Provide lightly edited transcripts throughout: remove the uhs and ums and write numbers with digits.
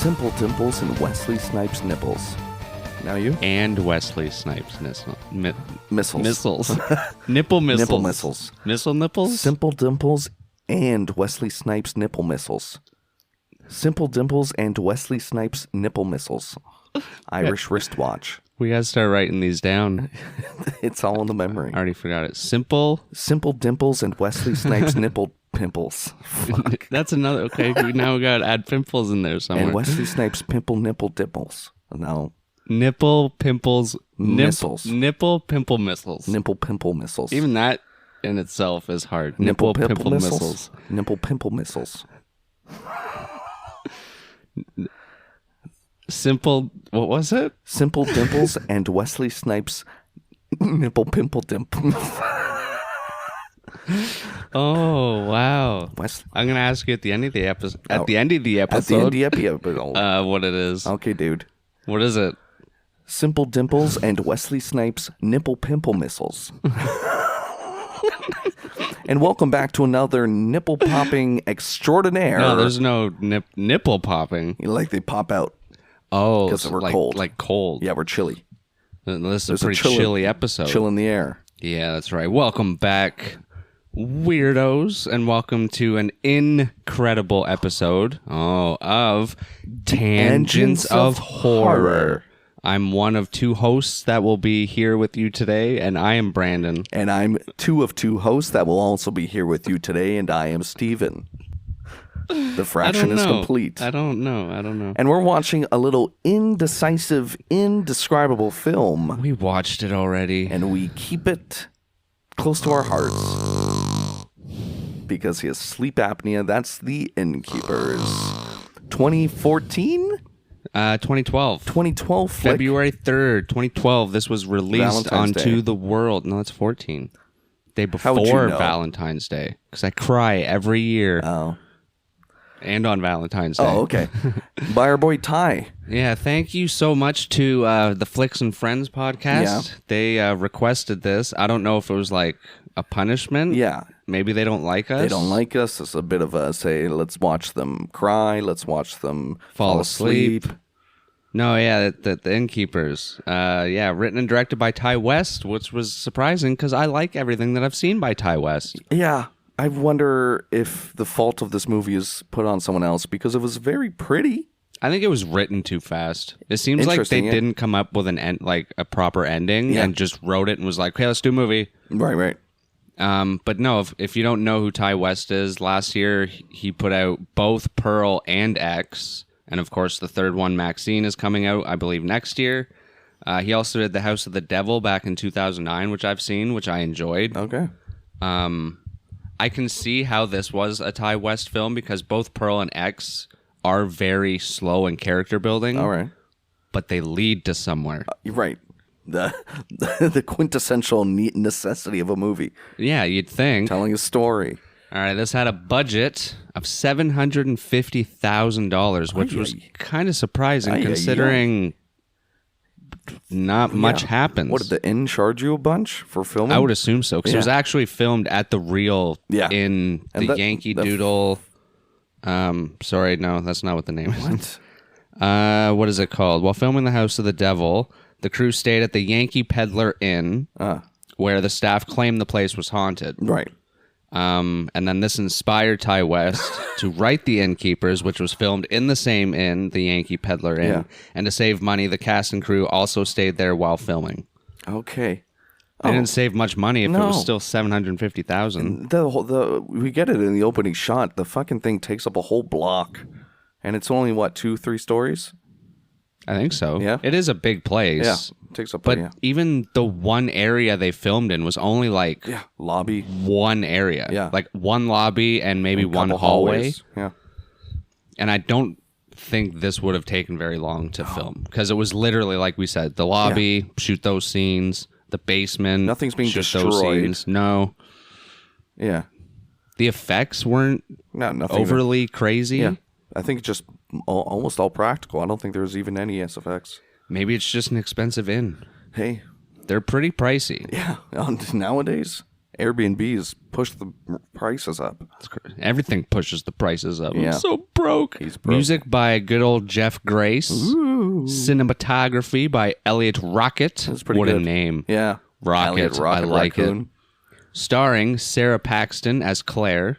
Simple dimples and Wesley Snipes nipples. Now you? And Wesley Snipes missiles. Nipple missiles. Nipple missiles. Missile nipples? Simple dimples and Wesley Snipes nipple missiles. Simple dimples and Wesley Snipes nipple missiles. Irish wristwatch. We gotta start writing these down. It's all in the memory. I already forgot it. Simple dimples and Wesley Snipes nipple pimples. Fuck. That's another. Okay, now we gotta add pimples in there somewhere. And Wesley Snipes pimple nipple dimples. No. Nipple pimples. Missiles. Nipple pimple missiles. Nipple pimple missiles. Even that in itself is hard. Nipple pimple missiles. Nipple pimple missiles. Simple. What was it? Simple dimples and Wesley Snipes nipple pimple dimple. Oh wow! Wesley. I'm gonna ask you at the end of the episode. Oh. At the end of the episode. At the end of the episode. What it is? Okay, dude. What is it? Simple dimples and Wesley Snipes nipple pimple missiles. And welcome back to another nipple popping extraordinaire. No, there's no nipple popping. Like they pop out. Oh, because we're like, cold. Like cold. Yeah, we're chilly. This is a pretty chilly episode. Chill in the air. Yeah, that's right. Welcome back, weirdos, and welcome to an incredible episode of Tangents of Horror. I'm one of two hosts that will be here with you today, and I am Brandon. And I'm two of two hosts that will also be here with you today, and I am Steven. The fraction is complete. I don't know. And we're watching a little indecisive, indescribable film. We watched it already. And we keep it close to our hearts. Because he has sleep apnea. That's The Innkeepers. 2014? 2012. 2012 flick. February 3rd, 2012. This was released onto the world. No, it's 14. Day before Valentine's Day. Because I cry every year. Oh. And on Valentine's Day. Oh, okay. By our boy Ti. Yeah, thank you so much to the Flicks and Friends podcast. Yeah. They requested this. I don't know if it was like a punishment. Yeah. Maybe they don't like us. They don't like us. It's a bit of a say, let's watch them cry. Let's watch them fall asleep. No, yeah, the Innkeepers. Yeah, written and directed by Ti West, which was surprising because I like everything that I've seen by Ti West. Yeah. I wonder if the fault of this movie is put on someone else because it was very pretty. I think it was written too fast. It seems like they didn't come up with a proper ending and just wrote it and was like, "Okay, let's do a movie." Right. But no, if you don't know who Ti West is, last year he put out both Pearl and X, and of course the third one, Maxine, is coming out, I believe, next year. He also did The House of the Devil back in 2009, which I've seen, which I enjoyed. Okay. I can see how this was a Ti West film because both Pearl and X are very slow in character building. All right. But they lead to somewhere. You're right. The quintessential necessity of a movie. Yeah, you'd think. Telling a story. All right, this had a budget of $750,000, which was kind of surprising considering not much happens. What, did the Inn charge you a bunch for filming? I would assume so, because it was actually filmed at the real Inn, the Yankee Doodle. Sorry, no, that's not what the name is. What is it called? While filming The House of the Devil, the crew stayed at the Yankee Pedlar Inn, where the staff claimed the place was haunted. Right. And then this inspired Ti West to write The Innkeepers, which was filmed in the same inn, the Yankee Pedlar Inn. Yeah. And to save money, the cast and crew also stayed there while filming. Okay. They didn't save much money if it was still $750,000. We get it in the opening shot. The fucking thing takes up a whole block. And it's only, 2-3 stories? I think so. Yeah. It is a big place. Yeah. It takes up. But even the one area they filmed in was only lobby. One area. Yeah. Like one lobby and maybe one hallway. Hallways. Yeah. And I don't think this would have taken very long to film because it was literally, like we said, the lobby, shoot those scenes, the basement. Nothing's being shoot destroyed. Those scenes. No. Yeah. The effects weren't overly crazy. Yeah. I think it's just almost all practical. I don't think there's even any SFX. Maybe it's just an expensive inn. Hey. They're pretty pricey. Yeah. Nowadays, Airbnbs push the prices up. Everything pushes the prices up. Yeah. I'm so broke. broke. Music by good old Jeff Grace. Ooh. Cinematography by Elliot Rocket. That's pretty what good. a name. Yeah. Rocket. Elliot Rocket, I like Raccoon. it. Starring Sarah Paxton as Claire.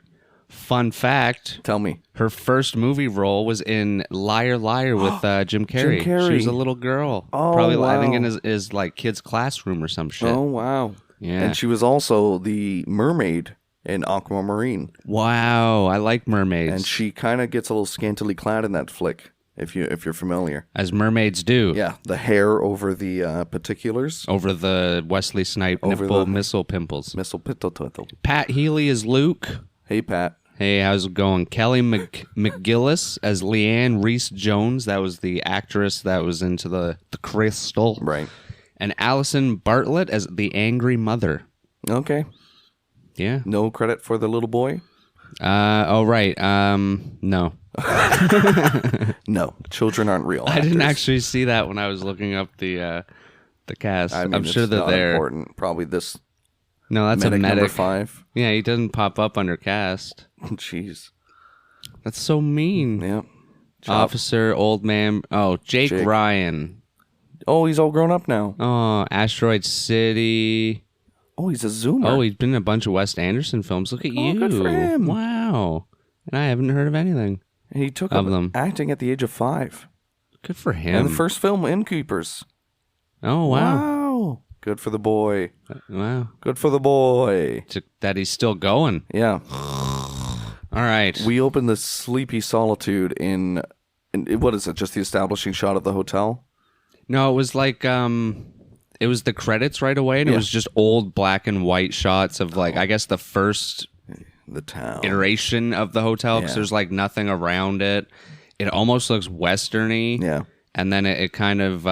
Fun fact. Tell me. Her first movie role was in Liar Liar with Jim Carrey. Jim Carrey. She was a little girl. Oh, Probably, wow. I think in his like kid's classroom or some shit. Oh, wow. Yeah. And she was also the mermaid in Aquamarine. Wow, I like mermaids. And she kind of gets a little scantily clad in that flick, if you're familiar. As mermaids do. Yeah, the hair over the particulars. Over the Wesley Snipe nipple missile pimples. Missile pittle. Pat Healy is Luke. Hey, Pat. Hey, how's it going? Kelly McGillis as Leanne Reese-Jones. That was the actress that was into the crystal. Right. And Allison Bartlett as the angry mother. Okay. Yeah. No credit for the little boy? Right. No. No. Children aren't real I actors. didn't actually see that when I was looking up the cast. I mean, I'm sure it's they're not there. important. Probably this No, that's medic a medic. number 5. Yeah, he doesn't pop up under cast. Jeez. That's so mean. Yeah. Officer, old man. Oh, Jake Ryan. Oh, he's all grown up now. Oh, Asteroid City. Oh, he's a zoomer. Oh, he's been in a bunch of Wes Anderson films. Look at you. Good for him. Wow. And I haven't heard of anything. He took of up them. acting at the age of 5. Good for him. And the first film, Innkeepers. Oh, wow. Wow. Good for the boy. Wow. Good for the boy. That he's still going. Yeah. All right. We opened the Sleepy Solitude in what is it? Just the establishing shot of the hotel? No, it was like it was the credits right away, and it was just old black and white shots of like I guess the first The town. iteration of the hotel because there's like nothing around it. It almost looks westerny. Yeah. And then it kind of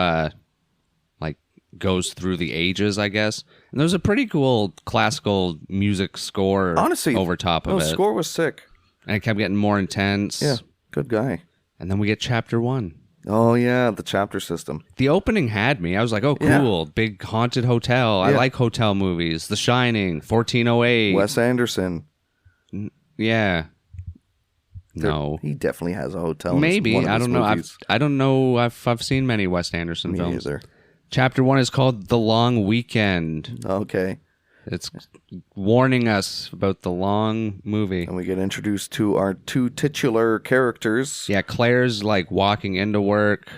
like goes through the ages, I guess. And there's a pretty cool classical music score Honestly, over top of the it. score was sick. And it kept getting more intense. Yeah. Good guy. And then we get chapter 1. Oh, yeah. The chapter system. The opening had me. I was like, oh, cool. Big haunted hotel. I like hotel movies. The Shining, 1408. Wes Anderson. Yeah. No. He definitely has a hotel. Maybe. In I his don't know. movies. I don't know. I've seen many Wes Anderson Me films. either. Chapter 1 is called The Long Weekend. Okay. It's warning us about the long movie. And we get introduced to our 2 titular characters. Yeah, Claire's like walking into work.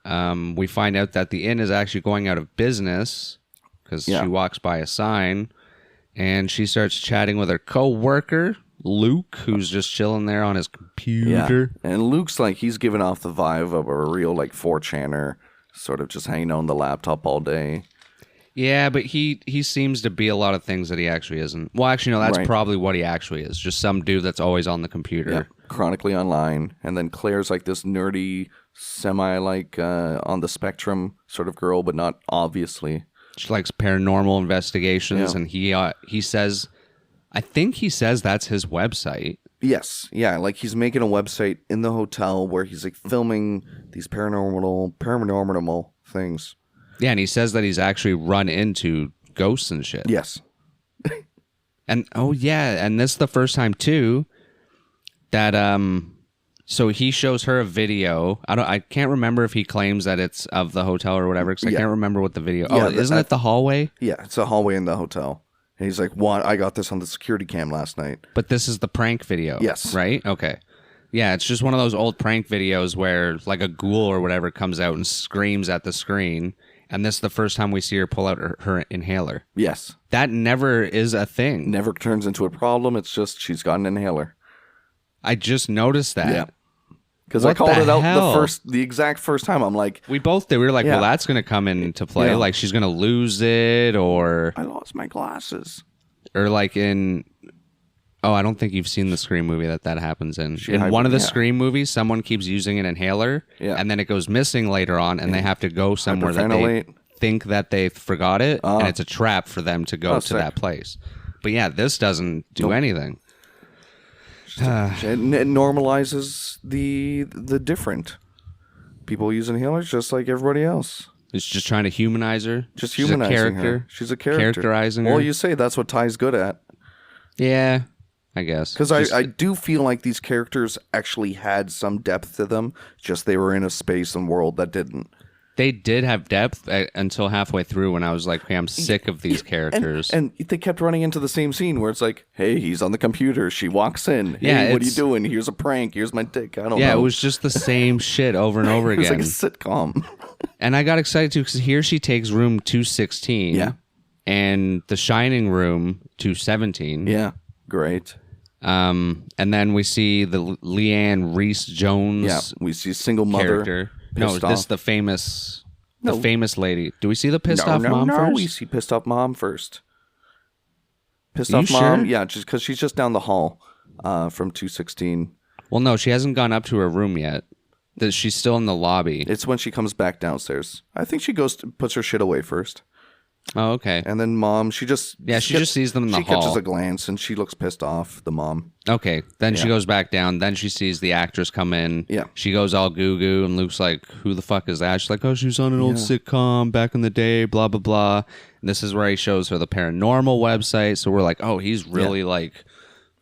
We find out that the inn is actually going out of business because she walks by a sign, and she starts chatting with her co-worker, Luke, who's just chilling there on his computer. Yeah. And Luke's like, he's giving off the vibe of a real like 4chaner, sort of just hanging on the laptop all day. Yeah, but he seems to be a lot of things that he actually isn't. Well, actually, no, that's probably what he actually is. Just some dude that's always on the computer. Yeah, chronically online. And then Claire's like this nerdy, semi-like on the spectrum sort of girl, but not obviously. She likes paranormal investigations, and he says, I think he says that's his website. Yes, yeah, like he's making a website in the hotel where he's like filming these paranormal things. Yeah, and he says that he's actually run into ghosts and shit. Yes. And and this is the first time too that so he shows her a video. I can't remember if he claims that it's of the hotel or whatever because I can't remember what the video. Isn't it the hallway? Yeah, it's a hallway in the hotel. And he's like, "What? I got this on the security cam last night." But this is the prank video. Yes. Right? Okay. Yeah, it's just one of those old prank videos where like a ghoul or whatever comes out and screams at the screen. And this is the first time we see her pull out her inhaler. Yes. That never is a thing. Never turns into a problem. It's just she's got an inhaler. I just noticed that. Yeah. Because I called it out the exact first time. I'm like... We both did. We were like, well, that's going to come into play. Yeah. Like, she's going to lose it, or... I lost my glasses. Or like in... Oh, I don't think you've seen the Scream movie that happens in. In one of the Scream movies, someone keeps using an inhaler, and then it goes missing later on, and they have to go somewhere that they think that they forgot it, and it's a trap for them to go to that place. But yeah, this doesn't do anything. It normalizes the different. People use inhalers just like everybody else. It's just trying to humanize her. Just humanizing her. She's a character. Characterizing her. Well, you say that's what Ti's good at. Yeah. I guess. Because I do feel like these characters actually had some depth to them, just they were in a space and world that didn't. They did have depth until halfway through when I was like, hey, I'm sick of these characters. And they kept running into the same scene where it's like, hey, he's on the computer. She walks in. Hey, what are you doing? Here's a prank. Here's my dick. I don't know. Yeah, it was just the same shit over and over again. It was like a sitcom. And I got excited too because here she takes room 216. Yeah. And the Shining room 217. Yeah, great. And then we see the Leanne Reese Jones. Yeah, we see single mother. Character. No, this is the famous lady. Do we see the pissed off mom first? No, we see pissed off mom first. Pissed Are off you mom, sure? yeah, just because she's just down the hall from 216. Well, no, she hasn't gone up to her room yet. She's still in the lobby. It's when she comes back downstairs. I think she puts her shit away first. Oh, okay. And then mom, she just sees them in the hall. She catches a glance and she looks pissed off, the mom. Okay. Then she goes back down. Then she sees the actress come in. Yeah. She goes all goo-goo, and Luke's like, who the fuck is that? She's like, oh, she was on an old sitcom back in the day, blah, blah, blah. And this is where he shows her the paranormal website. So we're like, oh, he's really like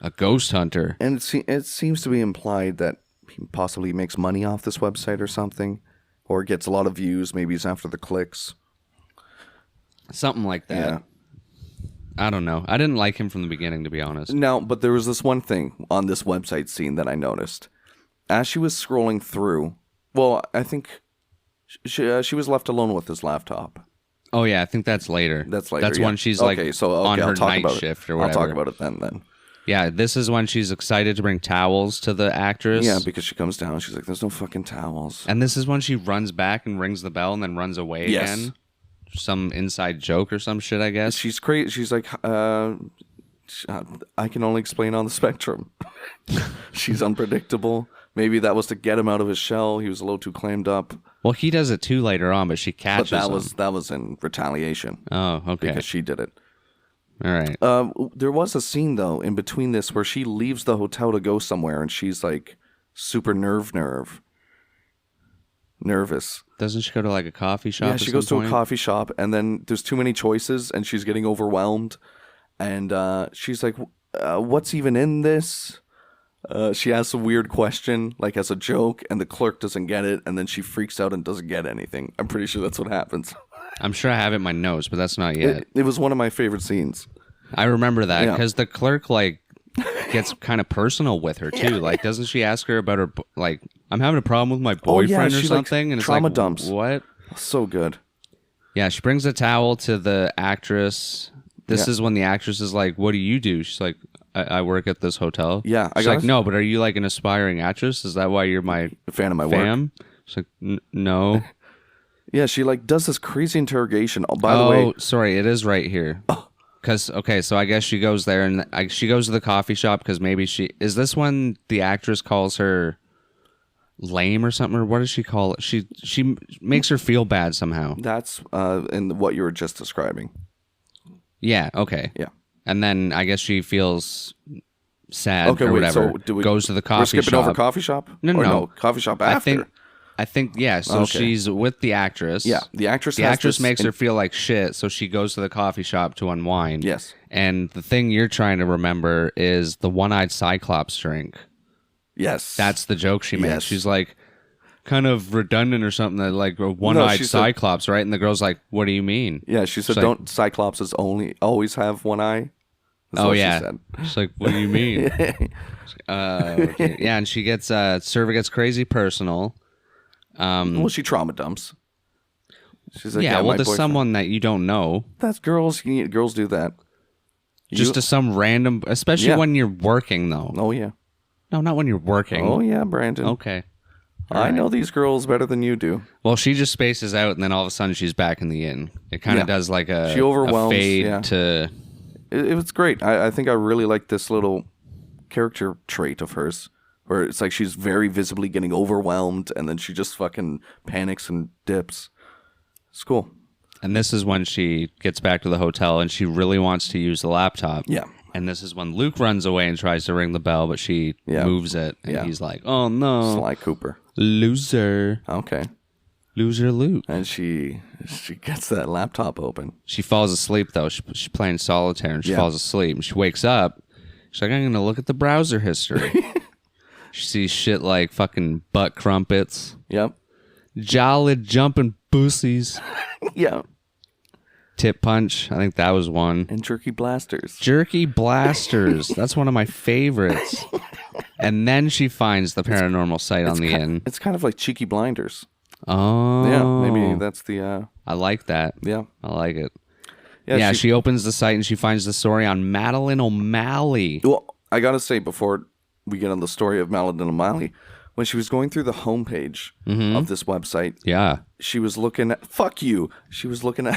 a ghost hunter. And it seems to be implied that he possibly makes money off this website or something, or gets a lot of views. Maybe he's after the clicks. Something like that. Yeah. I don't know. I didn't like him from the beginning, to be honest. No, but there was this one thing on this website scene that I noticed. As she was scrolling through, well, I think she was left alone with his laptop. Oh, yeah, I think that's later. That's later. That's when she's on her night shift or whatever. I'll talk about it then. Yeah, this is when she's excited to bring towels to the actress. Yeah, because she comes down. She's like, there's no fucking towels. And this is when she runs back and rings the bell and then runs away again. Some inside joke or some shit, I guess. She's crazy. She's like, I can only explain on the spectrum. She's unpredictable. Maybe that was to get him out of his shell. He was a little too clammed up. Well, he does it too later on, but she catches him. That was in retaliation. Oh, okay. Because she did it. All right. There was a scene though in between this where she leaves the hotel to go somewhere, and she's like super nervous. Doesn't she go to like a coffee shop? Yeah, she goes to a coffee shop, and then there's too many choices, and she's getting overwhelmed. And she's like, "What's even in this?" She asks a weird question, like as a joke, and the clerk doesn't get it, and then she freaks out and doesn't get anything. I'm pretty sure that's what happens. I'm sure I have it in my notes, but that's not yet. It was one of my favorite scenes. I remember that because the clerk like gets kind of personal with her too. Like, doesn't she ask her about her like? I'm having a problem with my boyfriend or something, and it's trauma like dumps. What? So good. Yeah, she brings a towel to the actress. This is when the actress is like, "What do you do?" She's like, I work at this hotel. Yeah, she's like, no, but are you like an aspiring actress? Is that why you're my fan of my work? She's like, no. Yeah, she like does this crazy interrogation. Oh, by the way, sorry, it is right here. Because so I guess she goes there and she goes to the coffee shop because maybe is this when the actress calls her lame or something, or what does she call it? She makes her feel bad somehow. That's in what you were just describing. Yeah. Okay. Yeah. And then I guess she feels sad or whatever. So goes to the coffee shop. We're skipping over coffee shop? No. Coffee shop after. I think yeah. So she's with the actress. Yeah, the actress makes her feel like shit, so she goes to the coffee shop to unwind. Yes. And the thing you're trying to remember is the one-eyed Cyclops drink. Yes. That's the joke she makes. Yes. She's like kind of redundant or something, that like a one-eyed Cyclops, right? And the girl's like, "What do you mean?" Yeah, she said, "Don't Cyclopses always have one eye?" That's what she said. She's like, "What do you mean?" Okay. Yeah, and she gets server gets crazy personal. Well, she trauma dumps. She's like, to someone that you don't know. That's girls. Girls do that. Just to some random, especially when you're working, though. Oh, yeah. No, not when you're working. Oh, yeah, Brandon. Okay. I know these girls better than you do. Well, she just spaces out, and then all of a sudden she's back in the inn. It kind of does like a, she overwhelms, a fade to... It was great. I think I really like this little character trait of hers, where it's like she's very visibly getting overwhelmed, and then she just fucking panics and dips. It's cool. And this is when she gets back to the hotel, and she really wants to use the laptop. Yeah. And this is when Luke runs away and tries to ring the bell, but she moves it, and he's like, "Oh no, Sly Cooper, loser." Okay. Loser Luke. And she gets that laptop open. She falls asleep though. She's playing solitaire, and she falls asleep. And she wakes up. She's like, I'm going to look at the browser history. She sees shit like fucking butt crumpets. Yep. Jolly jumping pussies. Yeah. Tip punch. I think that was one. And jerky blasters. Jerky blasters. That's one of my favorites. And then she finds the paranormal site on the inn. It's kind of like Cheeky Blinders. Oh. Yeah, maybe that's the... I like that. Yeah. I like it. Yeah, she opens the site and she finds the story on Madeline O'Malley. Well, I gotta say, before we get on the story of Madeline O'Malley, when she was going through the homepage of this website, she was looking at... Fuck you! She was looking at...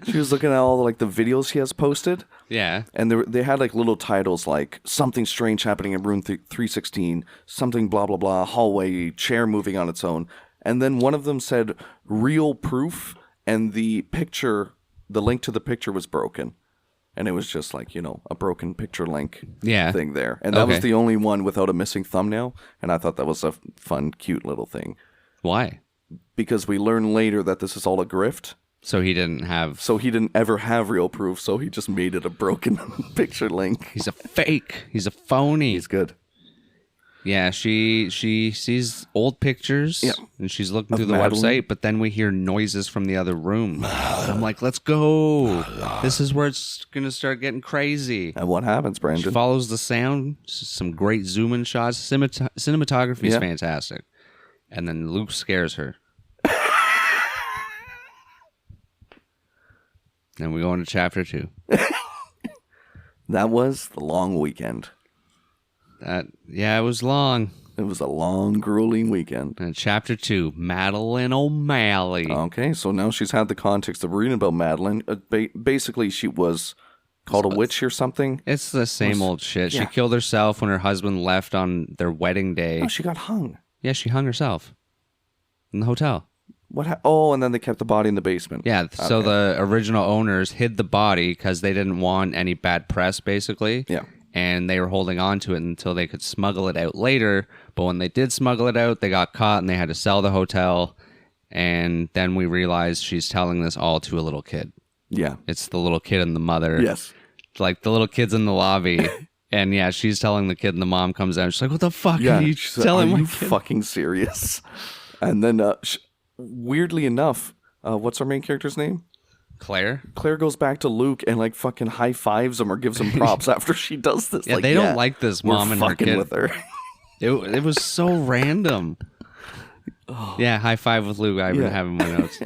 She was looking at all like the videos he has posted. Yeah. And they had like little titles like something strange happening in room 316, something blah, blah, blah, hallway, chair moving on its own. And then one of them said real proof, and the link to the picture was broken. And it was just like, a broken picture link thing there. And that was the only one without a missing thumbnail. And I thought that was a fun, cute little thing. Why? Because we learn later that this is all a grift. So he didn't ever have real proof, so he just made it a broken picture link. He's a fake. He's a phony. He's good. Yeah, she sees old pictures, and she's looking through the website, but then we hear noises from the other room. I'm like, let's go. This is where it's going to start getting crazy. And what happens, Brandon? She follows the sound, some great zoom-in shots. Cinematography is fantastic. And then Luke scares her. And we go into chapter 2. That was the long weekend. It was long. It was a long, grueling weekend. And chapter 2, Madeline O'Malley. Okay, so now she's had the context of reading about Madeline. Basically, she was called a witch or something. It's the same old shit. She killed herself when her husband left on their wedding day. Oh, she got hung. Yeah, she hung herself in the hotel. And then they kept the body in the basement. Yeah, so the original owners hid the body because they didn't want any bad press, basically. Yeah. And they were holding on to it until they could smuggle it out later. But when they did smuggle it out, they got caught and they had to sell the hotel. And then we realized she's telling this all to a little kid. Yeah. It's the little kid and the mother. Yes. Like the little kid's in the lobby. And yeah, she's telling the kid and the mom comes out. She's like, what the fuck are you telling my kid? Are you fucking serious? And then... weirdly enough, what's our main character's name? Claire. Claire goes back to Luke and like fucking high fives him or gives him props after she does this. Yeah, they don't like this mom and her kid. With her. It was so random. Yeah, high five with Luke. I even have in my notes.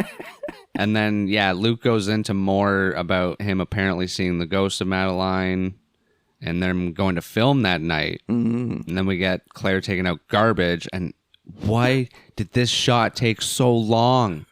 And then Luke goes into more about him apparently seeing the ghost of Madeline, and them going to film that night. Mm-hmm. And then we get Claire taking out garbage and. Why did this shot take so long?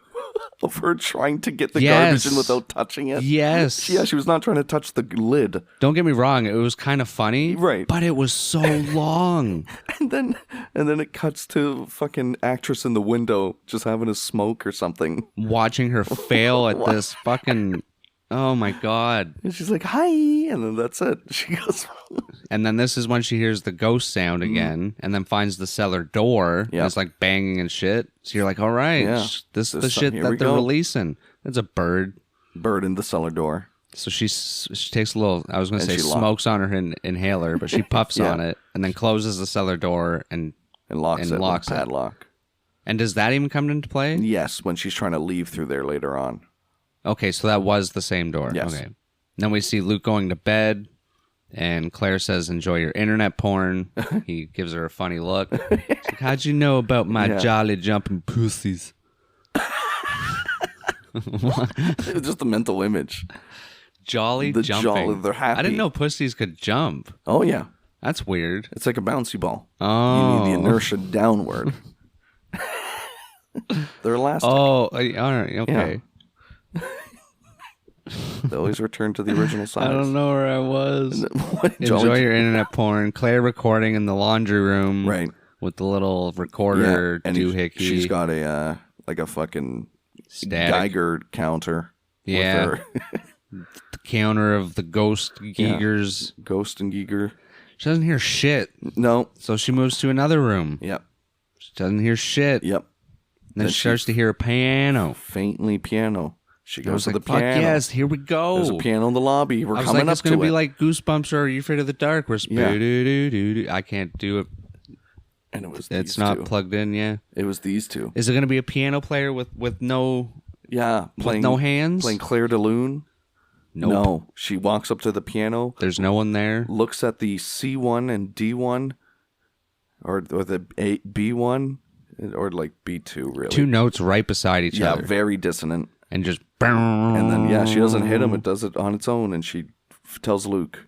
Of her trying to get the garbage in without touching it? Yes. Yeah, she was not trying to touch the lid. Don't get me wrong, it was kind of funny. Right. But it was so long. And then it cuts to fucking actress in the window just having a smoke or something. Watching her fail at this fucking... Oh my God. And she's like, hi. And then that's it. She goes. And then this is when she hears the ghost sound again and then finds the cellar door. Yeah. And it's like banging and shit. So you're like, all right, this is the shit that they're releasing. It's a bird. Bird in the cellar door. So she takes a little, I was going to say smokes on her inhaler, but she puffs on it and then closes the cellar door and locks it with it. Padlock. And does that even come into play? Yes, when she's trying to leave through there later on. Okay, so that was the same door. Yes. Okay. Then we see Luke going to bed, and Claire says, enjoy your internet porn. He gives her a funny look. He's like, how'd you know about my jolly jumping pussies? It's just a mental image. Jolly jumping. They're happy. I didn't know pussies could jump. Oh, yeah. That's weird. It's like a bouncy ball. Oh. You need the inertia downward. They're elastic. Oh, all right. Okay. Yeah. They always return to the original size. I don't know where I was. Enjoy your internet porn. Claire recording in the laundry room. Right. With the little recorder doohickey. She's got a fucking static Geiger counter. Yeah. With her. The counter of the ghost Geigers. Yeah. Ghost and Geiger. She doesn't hear shit. No. So she moves to another room. Yep. She doesn't hear shit. Yep. Then she starts to hear a piano. Faintly piano. She I goes was to like, the fuck piano. yes, here we go. There's a piano in the lobby. We're I was coming like, up it's going to to be it. like Goosebumps or Are You Afraid of the Dark? Where Yeah. I can't do it. And it was It's these not two. plugged in, yeah. It was these two. Is it going to be a piano player with no Playing no hands? Playing Claire de Lune. Nope. No, she walks up to the piano. There's no one there. Looks at the C1 and D1, or the B1, or like B2, really. Two notes right beside each other. Yeah, very dissonant. And just... And then, she doesn't hit him. It does it on its own, and she tells Luke.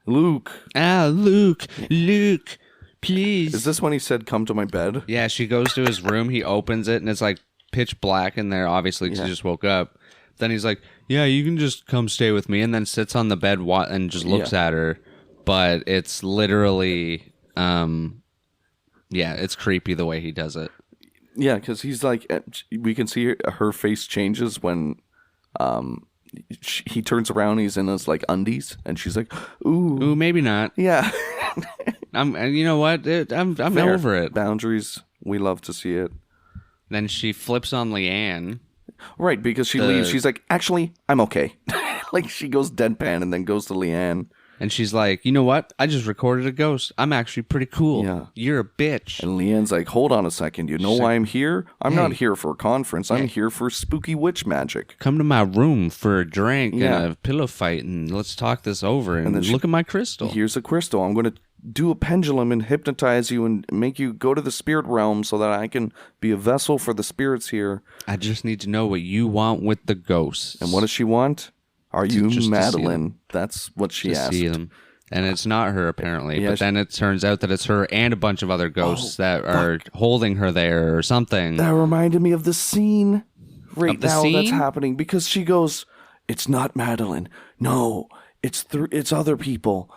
Luke, please. is this when he said, come to my bed? Yeah, she goes to his room. He opens it, and it's like pitch black in there, obviously, because he just woke up. Then he's like, yeah, you can just come stay with me, and then sits on the bed and just looks at her. But it's literally, it's creepy the way he does it. Yeah, because he's like, we can see her face changes when he turns around. He's in his like undies, and she's like, "Ooh, maybe not." Yeah, You know what? I'm fair. over it. Boundaries. We love to see it. Then she flips on Leanne. Right, because she leaves. She's like, actually, I'm okay. Like, she goes deadpan and then goes to Leanne. And she's like, you know what? I just recorded a ghost. I'm actually pretty cool. Yeah. You're a bitch. And Leanne's like, hold on a second. You know why I'm here? I'm not here for a conference. I'm here for spooky witch magic. Come to my room for a drink and a pillow fight, and let's talk this over. And then look at my crystal. Here's a crystal. I'm going to do a pendulum and hypnotize you and make you go to the spirit realm so that I can be a vessel for the spirits here. I just need to know what you want with the ghosts. And what does she want? Are you just Madeline? That's what she asked. See them. And it's not her, apparently. But then it turns out that it's her and a bunch of other ghosts that are holding her there or something. That reminded me of the scene right now scene? that's happening, because she goes, it's not Madeline. No, it's other people.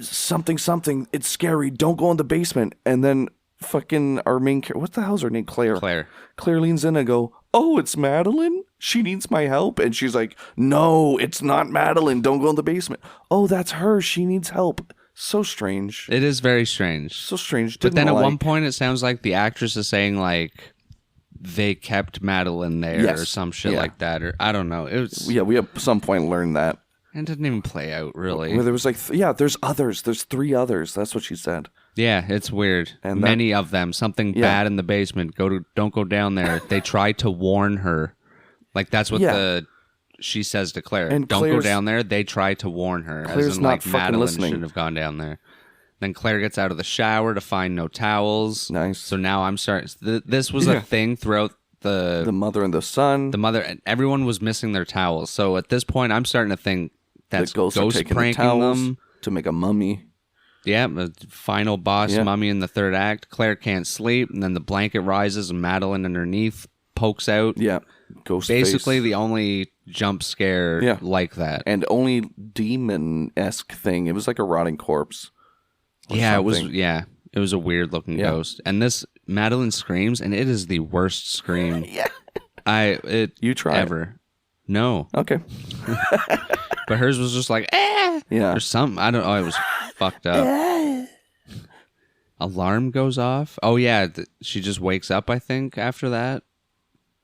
Something. It's scary. Don't go in the basement. And then fucking our main character, what the hell's her name? Claire leans in and go, oh, it's Madeline? She needs my help. And she's like, no, it's not Madeline. Don't go in the basement. Oh, that's her. She needs help. So strange. It is very strange. So strange. But then at one point it sounds like the actress is saying like they kept Madeline there or some shit like that. Or I don't know. It was, we at some point learned that. It didn't even play out, really. Where there was like, there's others. There's 3 others. That's what she said. Yeah, it's weird. And many of them. Something bad in the basement. Don't go down there. They tried to warn her. Like, that's what she says to Claire. And don't go down there. They tried to warn her. Claire's as in, not like, fucking Madeline listening. shouldn't have gone down there. Then Claire gets out of the shower to find no towels. Nice. So now I'm starting. This was a thing throughout the mother and the son. The mother and everyone was missing their towels. So at this point, I'm starting to think that's ghosts pranking them to make a mummy. Yeah, the final boss mummy in the third act. Claire can't sleep, and then the blanket rises, and Madeline underneath pokes out. Yeah, ghost. Basically, face. the only jump scare like that, and only demon-esque thing. It was like a rotting corpse. Yeah, it was. Yeah, it was a weird looking ghost. And this Madeline screams, and it is the worst scream. You try ever? It. No. Okay. But hers was just like, or something. I don't know. It was fucked up. Alarm goes off. Oh, yeah. She just wakes up, I think, after that.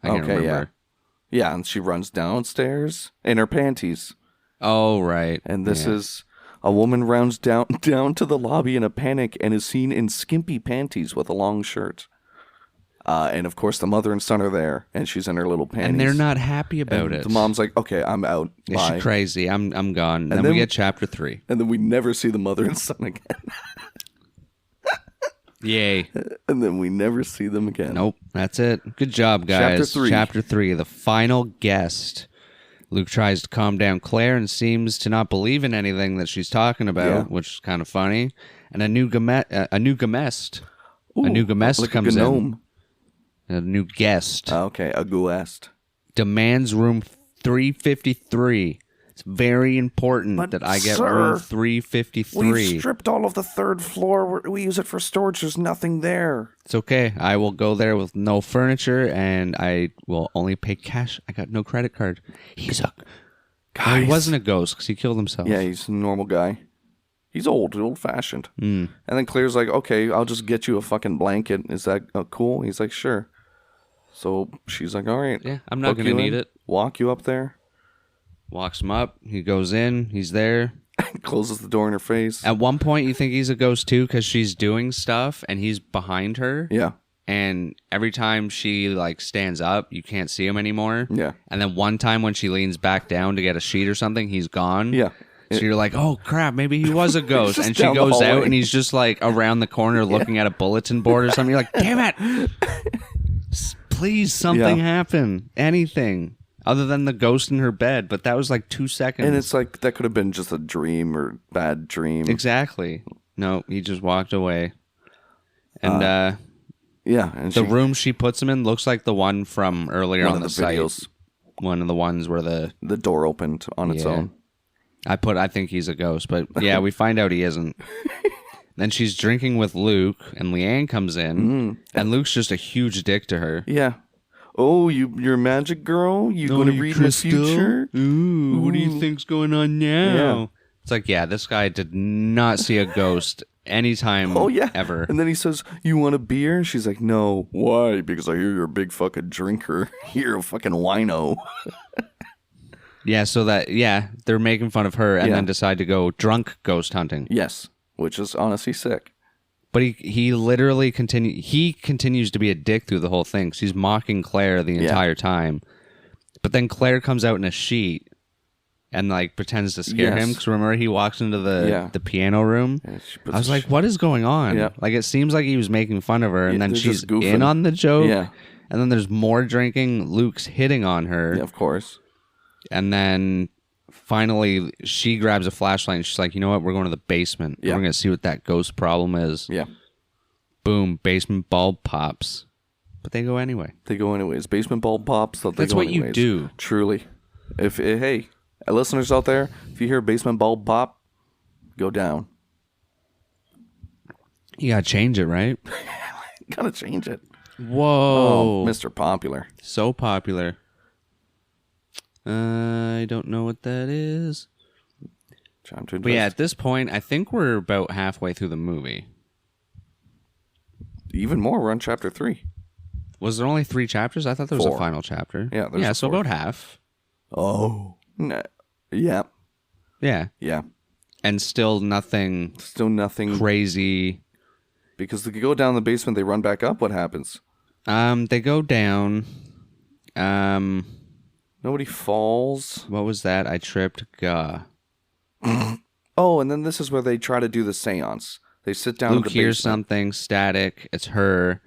I can't remember. Yeah, and she runs downstairs in her panties. Oh, right. And this is a woman rounds down to the lobby in a panic and is seen in skimpy panties with a long shirt. And of course, the mother and son are there, and she's in her little panties. And they're not happy about it. The mom's like, okay, I'm out. Bye. She's crazy. I'm gone. And then we get chapter 3. And then we never see the mother and son again. Yay. And then we never see them again. Nope. That's it. Good job, guys. Chapter 3, the final guest. Luke tries to calm down Claire and seems to not believe in anything that she's talking about, which is kind of funny. And a new gamest like comes a gnome. in. A new guest. Okay, a guest. Demands room 353. It's very important that I get room 353. We stripped all of the 3rd floor. We use it for storage. There's nothing there. It's okay. I will go there with no furniture, and I will only pay cash. I got no credit card. He's a... Guys. He wasn't a ghost because he killed himself. Yeah, he's a normal guy. He's old-fashioned. Mm. And then Claire's like, okay, I'll just get you a fucking blanket. Is that cool? He's like, sure. So she's like, all right. Yeah, I'm not going to need it. walk you up there. Walks him up. He goes in. He's there. Closes the door in her face. At one point, you think he's a ghost too because she's doing stuff and he's behind her. Yeah. And every time she like stands up, you can't see him anymore. Yeah. And then one time when she leans back down to get a sheet or something, he's gone. Yeah. So you're like, oh crap, maybe he was a ghost. And she goes out and he's just like around the corner looking at a bulletin board or something. You're like, damn it. Please, something happen. Anything. Other than the ghost in her bed. But that was like 2 seconds. And it's like, that could have been just a dream or bad dream. Exactly. No, he just walked away. And yeah. And the room she puts him in looks like the one from earlier on the site. Videos. One of the ones where the door opened on its own. I think he's a ghost, but yeah, we find out he isn't. Then she's drinking with Luke, and Leanne comes in, and Luke's just a huge dick to her. Yeah. Oh, you're a magic girl? You going to read Crystal? in the future? Ooh, what do you think's going on now? Yeah. It's like, yeah, this guy did not see a ghost anytime ever. And then he says, you want a beer? She's like, no. Why? Because I hear you're a big fucking drinker. You're a fucking wino. Yeah, so they're making fun of her and then decide to go drunk ghost hunting. Yes, which is honestly sick. But he literally continues to be a dick through the whole thing. She's mocking Claire the entire time. But then Claire comes out in a sheet and like pretends to scare him. Because remember, he walks into the piano room. I was like, what is going on? Yeah. Like, it seems like he was making fun of her, and then she's in on the joke. Yeah. And then there's more drinking. Luke's hitting on her. Yeah, of course. And then finally, she grabs a flashlight and she's like, you know what? We're going to the basement. Yeah. We're going to see what that ghost problem is. Yeah. Boom. Basement bulb pops. But they go anyway. They go anyways. Basement bulb pops. That's what you do. Truly. Hey, listeners out there, if you hear a basement bulb pop, go down. You got to change it, right? Got to change it. Whoa. Oh, Mr. Popular. So popular. I don't know what that is. But yeah, at this point, I think we're about halfway through the movie. Even more, we're on chapter 3. Was there only 3 chapters? I thought there was 4. a final chapter. Yeah, so 4. About half. Oh. Yeah. Yeah. Yeah. And still nothing crazy. Because they go down the basement, they run back up, what happens? They go down. Nobody falls. What was that? I tripped. Gah. Oh, and then this is where they try to do the seance. They sit down. Luke hears something static. It's her.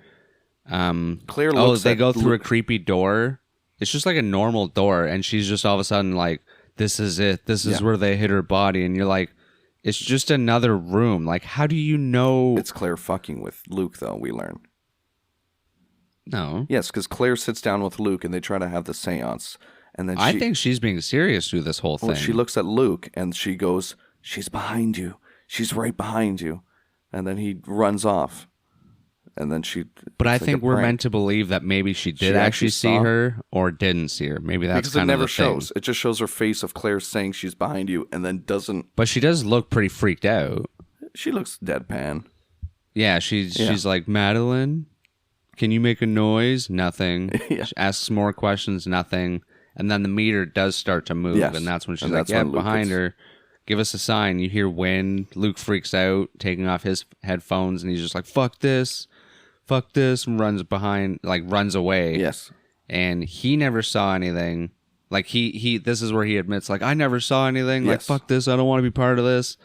Claire looks. They go through a creepy door. It's just like a normal door, and she's just all of a sudden like, "This is it. This is where they hit her body." And you're like, "It's just another room." Like, how do you know? It's Claire fucking with Luke, though. We learn. No. Yes, because Claire sits down with Luke, and they try to have the seance. And then I think she's being serious through this whole thing. Well, she looks at Luke and she goes, "She's behind you. She's right behind you." And then he runs off. And then she. But I think we're meant to believe that maybe she did actually see her or didn't see her. Maybe that's kind of the thing. Because it never shows. It just shows her face of Claire saying she's behind you, and then doesn't. But she does look pretty freaked out. She looks deadpan. Yeah, she's like, "Madeline, can you make a noise?" Nothing. She asks more questions. Nothing. And then the meter does start to move, and that's when she's like, yeah, behind her. Give us a sign. You hear wind. Luke freaks out, taking off his headphones, and he's just like, fuck this, and runs away. Yes. And he never saw anything. Like, this is where he admits, like, I never saw anything. Like, fuck this, I don't want to be part of this.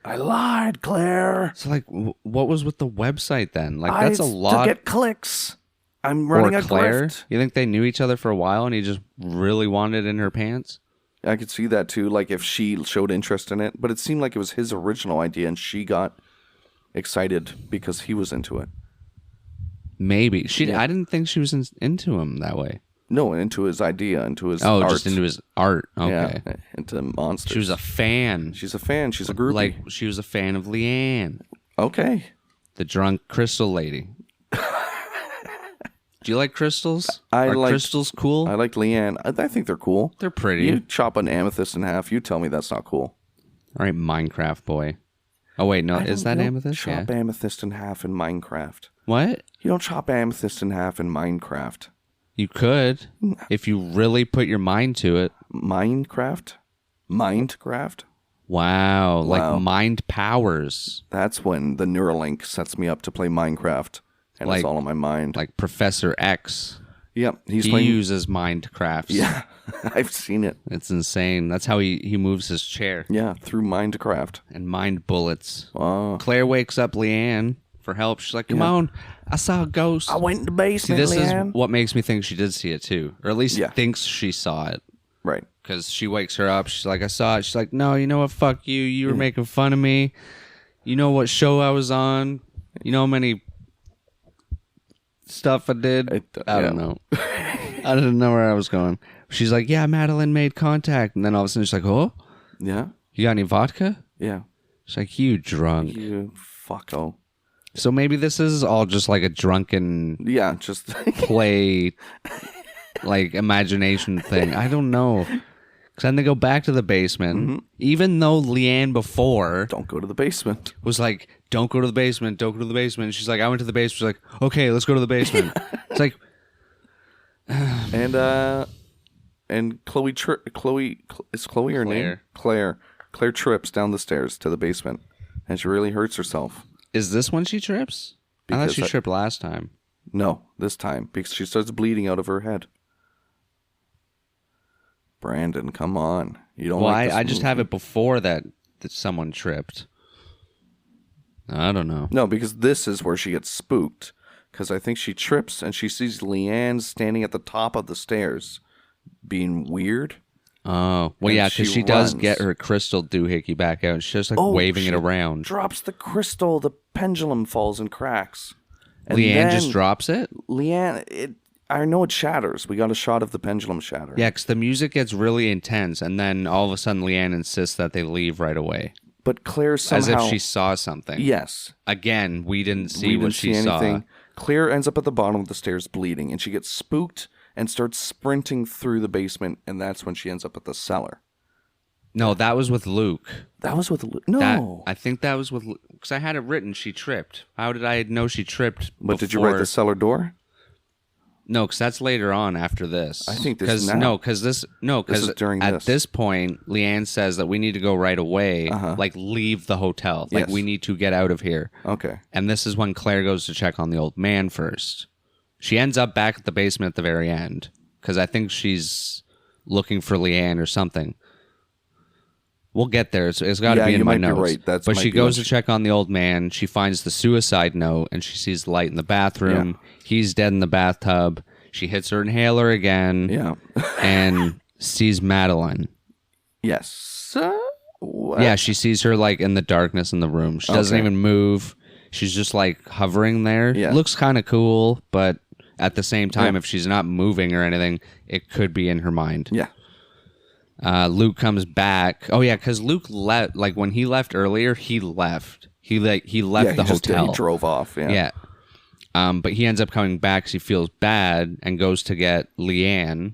I lied, Claire. So, like, what was with the website then? Like, that's a lot. To get clicks. I'm running a Claire. grift. You think they knew each other for a while and he just really wanted it in her pants? I could see that too, like if she showed interest in it. But it seemed like it was his original idea and she got excited because he was into it. Maybe. I didn't think she was into him that way. No, into his idea, into his art. Just into his art. Okay. Yeah, into monsters. She was a fan. She's a fan. She's a groupie. Like, she was a fan of Leanne. Okay. The drunk crystal lady. Do you like crystals? Are crystals cool? I like Leanne. I think they're cool. They're pretty. You chop an amethyst in half. You tell me that's not cool. All right, Minecraft boy. Oh, wait, no. Is that amethyst? Chop amethyst in half in Minecraft. What? You don't chop amethyst in half in Minecraft. You could, if you really put your mind to it. Minecraft? Wow, like mind powers. That's when the Neuralink sets me up to play Minecraft, and it's all in my mind. Like Professor X. Yep, he uses Minecrafts. Yeah, I've seen it. It's insane. That's how he moves his chair. Yeah, through Minecraft. And mind bullets. Oh. Claire wakes up Leanne for help. She's like, come on, I saw a ghost. I went in the basement, this Leanne. is what makes me think she did see it too. Or at least thinks she saw it. Right. Because she wakes her up. She's like, I saw it. She's like, no, you know what? Fuck you. You were making fun of me. You know what show I was on? You know how many stuff I did? I don't know. I didn't know where I was going. She's like, yeah, Madeline made contact. And then all of a sudden she's like, oh? Yeah. You got any vodka? Yeah. She's like, you drunk. You fucko. So maybe this is all just like a drunken just play, like imagination thing. I don't know. Because then they go back to the basement, even though Leanne before... Don't go to the basement. ...was like, don't go to the basement, don't go to the basement. She's like, I went to the basement. She's like, okay, let's go to the basement. It's like... and Chloe, is Chloe her name? Claire trips down the stairs to the basement, and she really hurts herself. Is this when she trips? I thought she tripped last time. No, this time, because she starts bleeding out of her head. Brandon, come on. You don't like this I just have it before that someone tripped. I don't know. No, because this is where she gets spooked. Because I think she trips and she sees Leanne standing at the top of the stairs being weird. Oh, well, yeah, because she does get her crystal doohickey back out. And she's just like waving it around. Drops the crystal. The pendulum falls and cracks. And Leanne just drops it? Leanne, I know it shatters. We got a shot of the pendulum shatter. Yeah, because the music gets really intense. And then all of a sudden Leanne insists that they leave right away. But Claire somehow... As if she saw something. Yes. Again, we didn't see what she saw. Claire ends up at the bottom of the stairs bleeding, and she gets spooked and starts sprinting through the basement, and that's when she ends up at the cellar. No, that was with Luke. That was with Luke? No. I think that was with Luke. Because I had it written, she tripped. How did I know she tripped But did you write the cellar door? No, because that's later on after this. I think this is now. No, because this is during at this point, Leanne says that we need to go right away, like leave the hotel. Like we need to get out of here. Okay. And this is when Claire goes to check on the old man first. She ends up back at the basement at the very end because I think she's looking for Leanne or something. We'll get there. It's got to be in my notes. Right. But she goes to check on the old man. She finds the suicide note, and she sees the light in the bathroom. Yeah. He's dead in the bathtub. She hits her inhaler again. Yeah. And sees Madeline. Yes. What? Yeah, she sees her like in the darkness in the room. She doesn't even move. She's just like hovering there. Yeah. Looks kind of cool, but at the same time, if she's not moving or anything, it could be in her mind. Yeah. Luke comes back. Oh yeah, because Luke left. Like when he left earlier, he left. He left the hotel. He drove off. Yeah. Yeah. But he ends up coming back because he feels bad and goes to get Leanne.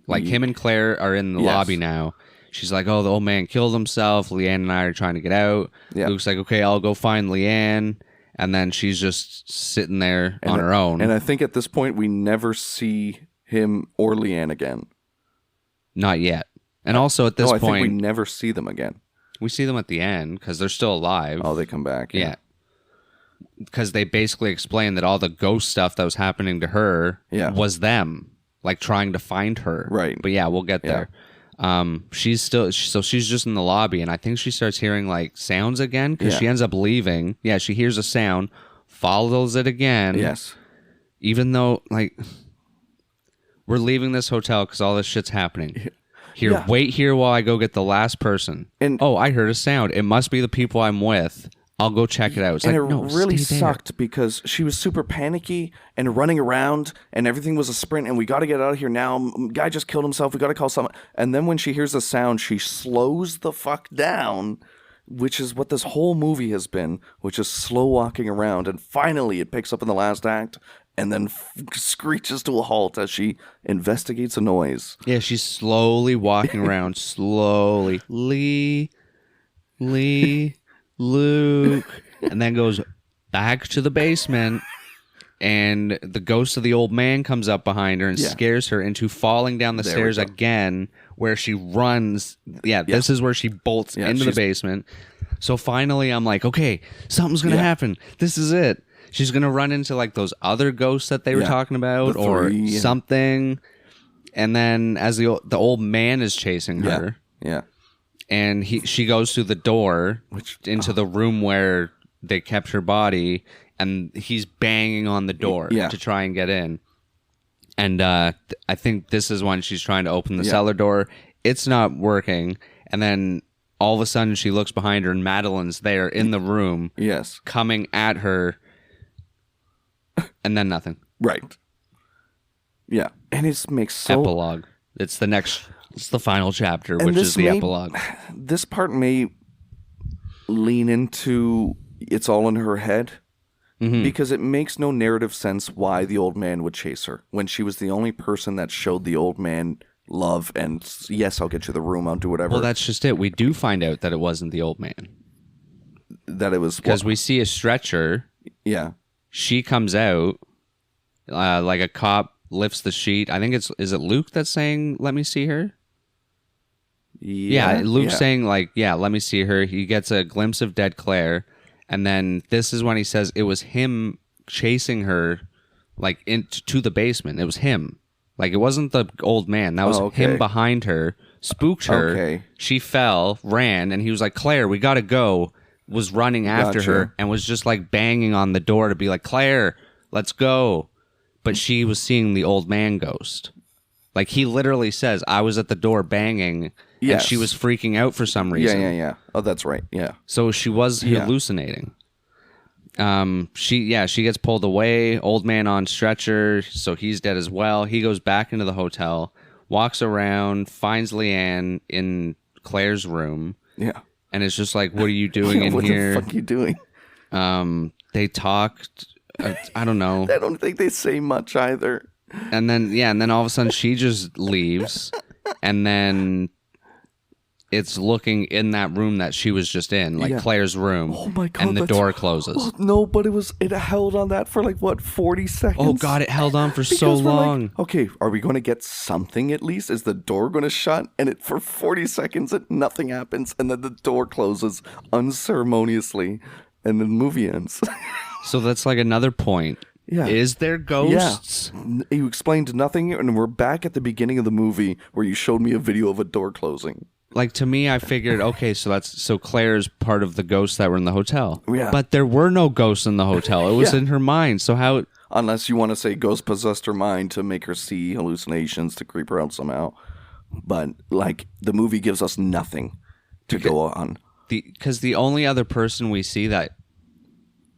Like him and Claire are in the lobby now. She's like, "Oh, the old man killed himself." Leanne and I are trying to get out. Yeah. Luke's like, "Okay, I'll go find Leanne." And then she's just sitting there on her own. And I think at this point we never see him or Leanne again. Not yet. And also at this point... I think we never see them again. We see them at the end because they're still alive. Oh, they come back. Yeah. Because they basically explain that all the ghost stuff that was happening to her was them. Like trying to find her. Right. But yeah, we'll get there. She's just in the lobby and I think she starts hearing like sounds again because she ends up leaving. Yeah, she hears a sound, follows it again. Yes. Even though like we're leaving this hotel because all this shit's happening. Here, wait here while I go get the last person. And I heard a sound. It must be the people I'm with. I'll go check it out. It's and like, it really sucked because she was super panicky and running around and everything was a sprint and we got to get out of here now. Guy just killed himself. We got to call someone. And then when she hears the sound, she slows the fuck down, which is what this whole movie has been, which is slow walking around. And finally it picks up in the last act and then screeches to a halt as she investigates a noise. Yeah, she's slowly walking around, slowly. Luke, and then goes back to the basement, and the ghost of the old man comes up behind her and scares her into falling down the stairs again, where she runs. This is where she bolts into the basement. So finally I'm like, okay, something's gonna happen. This is it. She's gonna run into like those other ghosts that they were talking about, or something. And then as the old man is chasing her, and she goes through the door into the room where they kept her body, and he's banging on the door to try and get in. And I think this is when she's trying to open the cellar door. It's not working. And then all of a sudden she looks behind her, and Madeline's there in the room, coming at her. And then nothing. Right. Yeah. And it makes so... Epilogue. It's the final chapter, which is the epilogue. This part may lean into it's all in her head, because it makes no narrative sense why the old man would chase her when she was the only person that showed the old man love and, yes, I'll get you the room, I'll do whatever. Well, that's just it. We do find out that it wasn't the old man. That it was... Because we see a stretcher. Yeah. She comes out, like a cop lifts the sheet. I think is it Luke that's saying, let me see her? Yeah, Luke's saying, like, let me see her. He gets a glimpse of dead Claire. And then this is when he says it was him chasing her, like, into the basement. It was him. Like, it wasn't the old man. That was him behind her, spooked her. Okay. She fell, ran, and he was like, Claire, we gotta go. Was running after her and was just, like, banging on the door to be like, Claire, let's go. But she was seeing the old man ghost. Like, he literally says, I was at the door banging, and she was freaking out for some reason. Yeah. Oh, that's right. Yeah. So she was hallucinating. She gets pulled away. Old man on stretcher, so he's dead as well. He goes back into the hotel, walks around, finds Leanne in Claire's room. Yeah. And it's just like, what are you doing in here? What the fuck are you doing? They talked. I don't know. I don't think they say much either. And then all of a sudden she just leaves, and then it's looking in that room that she was just in, like Claire's room. Oh my God. And the door closes. Oh, no, but it held on that for like, what, 40 seconds? Oh God, it held on for so long. Like, okay, are we going to get something at least? Is the door going to shut? And for 40 seconds, nothing happens. And then the door closes unceremoniously. And the movie ends. So that's like another point. Yeah. Is there ghosts? Yeah. You explained nothing, and we're back at the beginning of the movie where you showed me a video of a door closing. Like, to me, I figured, okay, so Claire's part of the ghosts that were in the hotel. Yeah. But there were no ghosts in the hotel. It was in her mind. So how... Unless you want to say ghost possessed her mind to make her see hallucinations to creep her out somehow. But, like, the movie gives us nothing to go on. Because the only other person we see that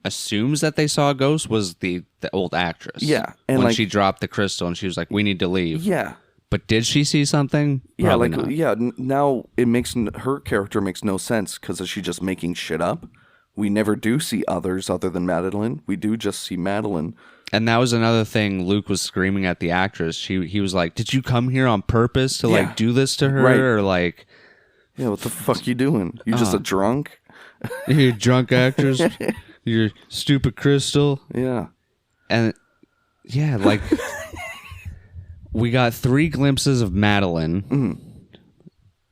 assumes that they saw a ghost was the old actress. Yeah. And when she dropped the crystal and she was like, we need to leave. Yeah. But did she see something? Probably not. Now it makes her character makes no sense because is she just making shit up? We never do see others other than Madeline. We do just see Madeline. And that was another thing Luke was screaming at the actress. He was like, did you come here on purpose to like do this to her? Right. Or like... Yeah, what the fuck you doing? You just a drunk? You drunk actress? You're stupid crystal? Yeah. And yeah, like... We got 3 glimpses of Madeline.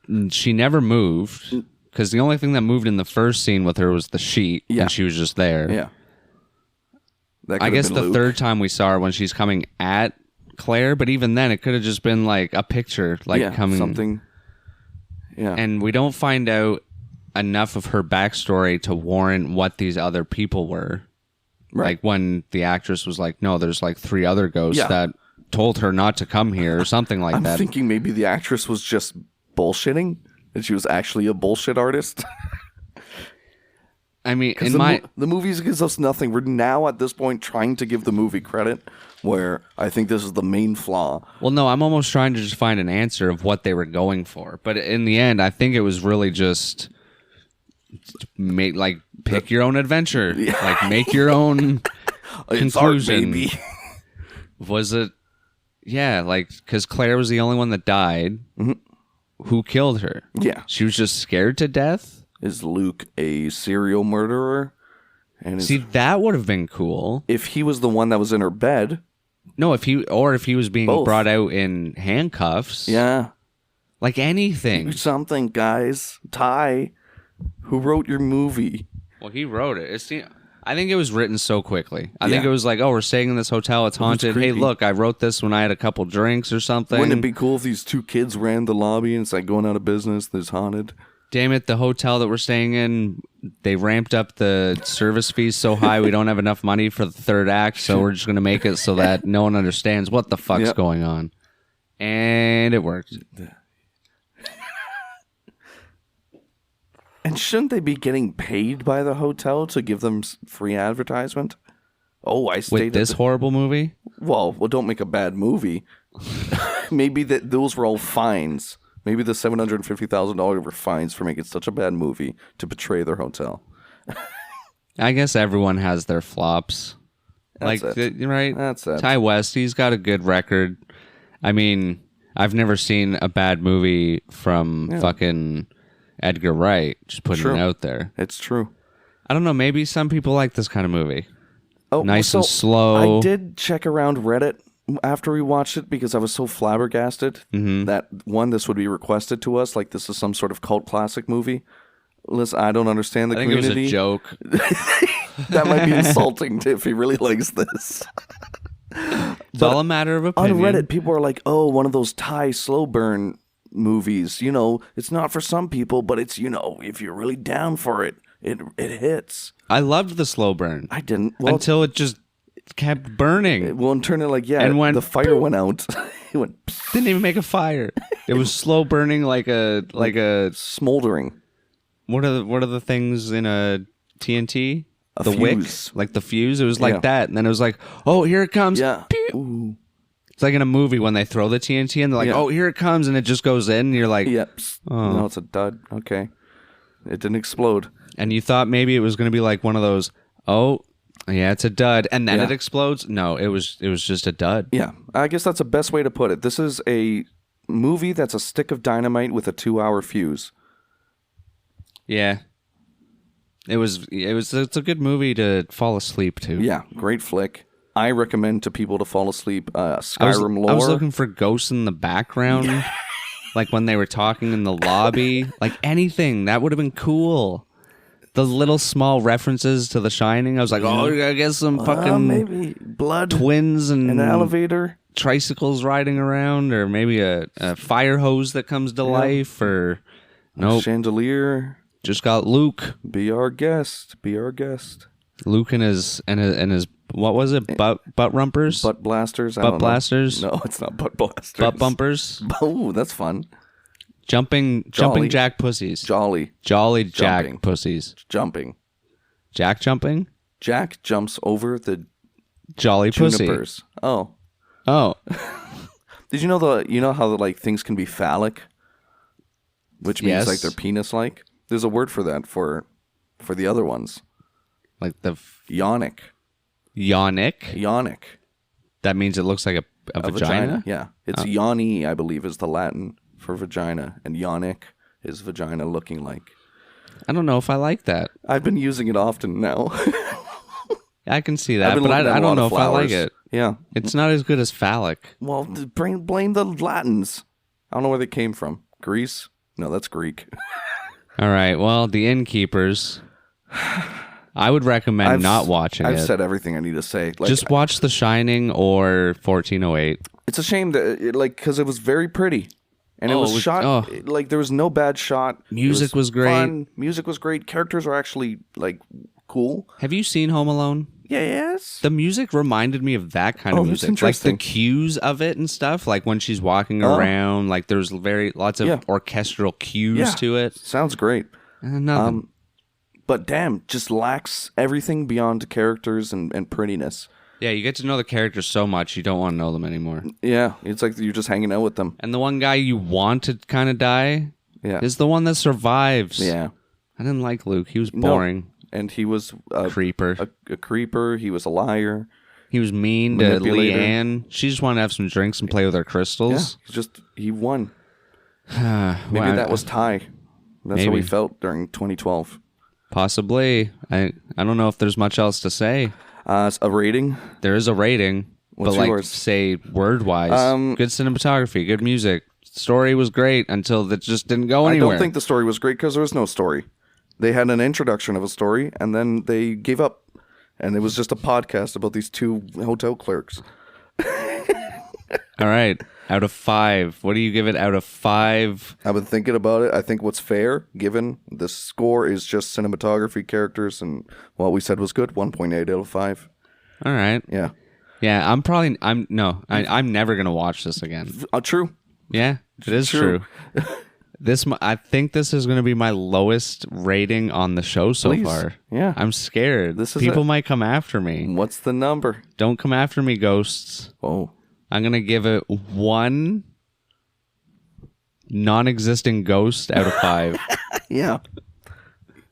Mm. She never moved because the only thing that moved in the first scene with her was the sheet, and she was just there. Yeah. I guess the third time we saw her when she's coming at Claire, but even then it could have just been like a picture, like coming something. Yeah. And we don't find out enough of her backstory to warrant what these other people were. Right. Like when the actress was like, "No, there's like 3 other ghosts that." Told her not to come here or something like that. I'm thinking maybe the actress was just bullshitting and she was actually a bullshit artist. I mean, the movies gives us nothing. We're now at this point trying to give the movie credit where I think this is the main flaw. Well, no, I'm almost trying to just find an answer of what they were going for. But in the end, I think it was really just pick your own adventure. Yeah. Like make your own conclusion. Art, baby. Was it... Yeah, like, because Claire was the only one that died. Mm-hmm. Who killed her? Yeah. She was just scared to death? Is Luke a serial murderer? And See, that would have been cool. if he was the one that was in her bed. No, if he was being Both. brought out in handcuffs. Yeah. Like anything. Do something, guys. Ty, who wrote your movie? Well, he wrote it. I think it was written so quickly. I think it was like, oh, we're staying in this hotel. It's haunted. Hey, look, I wrote this when I had a couple drinks or something. Wouldn't it be cool if these two kids ran the lobby and it's like going out of business? There's haunted. Damn it, the hotel that we're staying in, they ramped up the service fees so high we don't have enough money for the third act, so we're just going to make it so that no one understands what the fuck's going on. And it worked. And shouldn't they be getting paid by the hotel to give them free advertisement? Oh, I stayed with this horrible movie? Well, don't make a bad movie. Maybe those were all fines. Maybe the $750,000 were fines for making such a bad movie to betray their hotel. I guess everyone has their flops. That's it. Right? That's it. Ti West, he's got a good record. I mean, I've never seen a bad movie from fucking Edgar Wright. Just putting it out there. It's true. I don't know. Maybe some people like this kind of movie. Oh, nice and slow. I did check around Reddit after we watched it because I was so flabbergasted that this would be requested to us like this is some sort of cult classic movie. Listen, I don't understand the community. I think it was a joke. That might be insulting if he really likes this. It's all a matter of opinion. On Reddit, people are like, "Oh, one of those Thai slow burn movies. You know, it's not for some people, but it's if you're really down for it, it hits." I loved the slow burn. I didn't until it just kept burning. Well, and turned it and the fire went out. It went. Didn't even make a fire. It was slow burning like a smoldering. What are the things in a TNT? The fuse. Wick, like the fuse. It was like that, and then it was like, oh, here it comes. Yeah. Ooh. It's like in a movie when they throw the TNT and they're like, oh, here it comes, and it just goes in, and you're like, oh, no, it's a dud. Okay, it didn't explode. And you thought maybe it was going to be like one of those, oh, yeah, it's a dud, and then it explodes. No, it was just a dud. Yeah, I guess that's the best way to put it. This is a movie that's a stick of dynamite with a 2-hour fuse. Yeah. It's a good movie to fall asleep to. Yeah, great flick. I recommend to people to fall asleep. Skyrim lore. I was looking for ghosts in the background, like when they were talking in the lobby, like anything that would have been cool. The little small references to The Shining. I was like, oh, I guess some fucking maybe blood twins and an elevator, tricycles riding around, or maybe a fire hose that comes to life, or a chandelier. Just got Luke. Be our guest. Be our guest. Luke and his what was it? Butt rumpers? Butt blasters? Butt blasters? No, it's not butt blasters. Butt bumpers? Oh, that's fun. Jumping jack pussies. Jolly Jack pussies. Jumping. Jack jumping? Jack jumps over the jolly junipers. Pussy. Oh. Did you know how like things can be phallic? Which means like they're penis-like? There's a word for that for the other ones. Like the yonic. Yonic? That means it looks like a vagina? Yeah. It's yoni, I believe, is the Latin for vagina. And yonic is vagina looking like. I don't know if I like that. I've been using it often now. I can see that, but I don't know if I like it. Yeah. It's not as good as phallic. Well, blame the Latins. I don't know where they came from. Greece? No, that's Greek. All right. Well, The Innkeepers. I would recommend not watching it. I've said everything I need to say. Like, just watch The Shining or 1408. It's a shame that, because it was very pretty. And it was shot, like, there was no bad shot. Music was great. Fun. Music was great. Characters were actually, like, cool. Have you seen Home Alone? Yes. The music reminded me of that kind of music. Like the cues of it and stuff. Like when she's walking around, like there's lots of orchestral cues to it. Sounds great. Nothing. But damn, just lacks everything beyond characters and prettiness. Yeah, you get to know the characters so much you don't want to know them anymore. Yeah, it's like you're just hanging out with them. And the one guy you want to kind of die is the one that survives. Yeah. I didn't like Luke. He was boring. No. And he was a creeper. A creeper. He was a liar. He was mean to Leanne. She just wanted to have some drinks and play with her crystals. Yeah, he won. Maybe that was Ty. That's how we felt during 2012. Possibly. I don't know if there's much else to say. A rating? There is a rating. What's but yours? Say word-wise. Good cinematography, good music. Story was great until it just didn't go anywhere. I don't think the story was great because there was no story. They had an introduction of a story, and then they gave up. And it was just a podcast about these two hotel clerks. All right. Out of 5. What do you give it out of 5? I've been thinking about it. I think what's fair, given the score is just cinematography, characters, and what we said was good. 1.8 out of 5. All right. Yeah. Yeah, I'm never going to watch this again. True. Yeah, it is true. I think this is going to be my lowest rating on the show so far. Yeah. I'm scared. People might come after me. What's the number? Don't come after me, ghosts. Whoa. I'm going to give it 1 non-existent ghost out of 5. Yeah.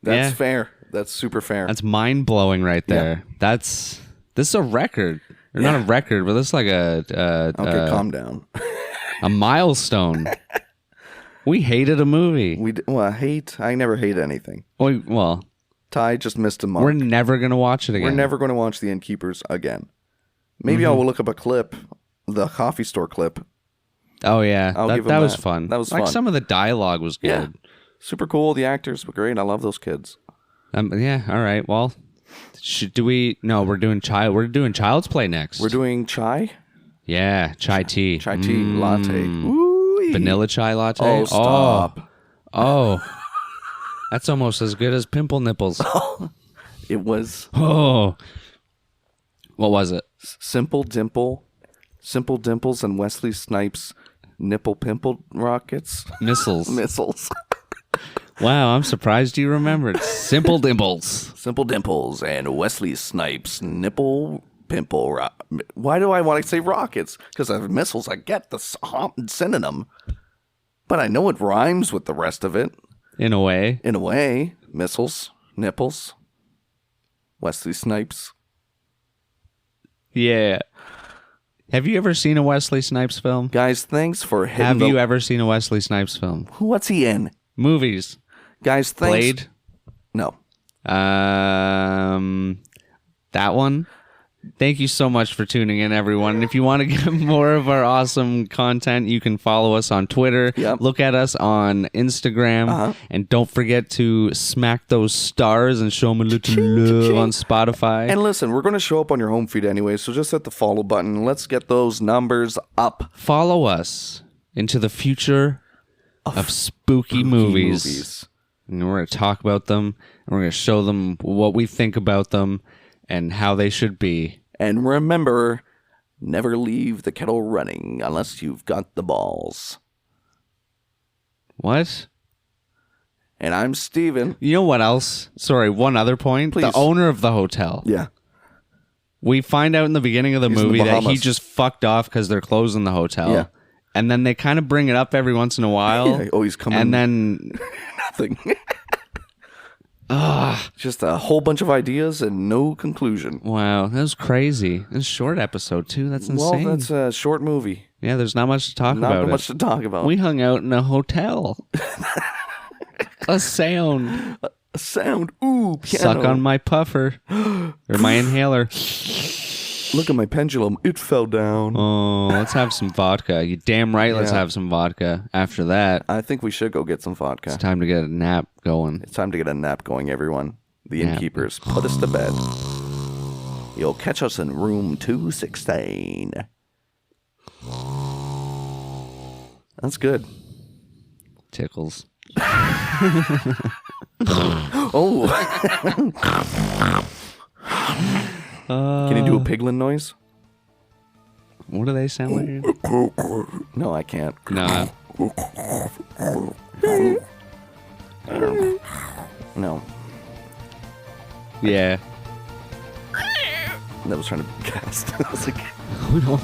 That's fair. That's super fair. That's mind-blowing right there. Yeah. This is a record. Or not a record, but this is like okay, calm down. A milestone. We hated a movie. I never hate anything. Well, Ty just missed a month. We're never going to watch it again. We're never going to watch The Innkeepers again. Maybe I will look up a clip, the coffee store clip. Oh, yeah. That was fun. That was fun. Like some of the dialogue was good. Yeah. Super cool. The actors were great. I love those kids. Yeah. All right. Well, we're doing Child's Play next. We're doing chai? Yeah. Chai tea. Chai tea latte. Ooh-wee. Vanilla chai latte. Oh, stop. Oh. That's almost as good as pimple nipples. It was. Oh. What was it? Simple Dimples and Wesley Snipes nipple pimple rockets. Missiles. Wow, I'm surprised you remembered. Simple Dimples. Simple Dimples and Wesley Snipes nipple pimple Why do I want to say rockets? Because of missiles, I get the synonym. But I know it rhymes with the rest of it. In a way. Missiles, nipples, Wesley Snipes. Yeah. Have you ever seen a Wesley Snipes film? Guys, thanks for hitting Have you ever seen a Wesley Snipes film? What's he in? Movies. Guys, thanks. Blade? No. That one? Thank you so much for tuning in, everyone. And if you want to get more of our awesome content, you can follow us on Twitter. Yep. Look at us on Instagram. And don't forget to smack those stars and show them a little love on Spotify. And listen, we're going to show up on your home feed anyway, so just hit the follow button. Let's get those numbers up. Follow us into the future of spooky movies. And we're going to talk about them, and we're going to show them what we think about them and how they should be. And remember, never leave the kettle running unless you've got the balls. What? And I'm Steven. You know what else? Sorry, one other point. Please. The owner of the hotel. Yeah. We find out in the beginning of the movie that he just fucked off because they're closing the hotel. Yeah. And then they kind of bring it up every once in a while. Oh, he's coming. And then... Nothing. Just a whole bunch of ideas and no conclusion. Wow, that was crazy. It's a short episode, too. That's insane. Well, that's a short movie. Yeah, there's not much to talk about. Not much to talk about. We hung out in a hotel. A sound. A sound. Ooh, piano. Suck on my puffer. Or my inhaler. Look at my pendulum. It fell down. Oh, let's have some vodka. You damn right, let's have some vodka. After that, I think we should go get some vodka. it's time to get a nap going. It's time to get a nap going, everyone. The Innkeepers, put us to bed. You'll catch us in room 216. That's good. Tickles. Oh. Can you do a piglin noise? What do they sound like? No, I can't. No. No. Yeah. That was trying to cast. I was like... We don't.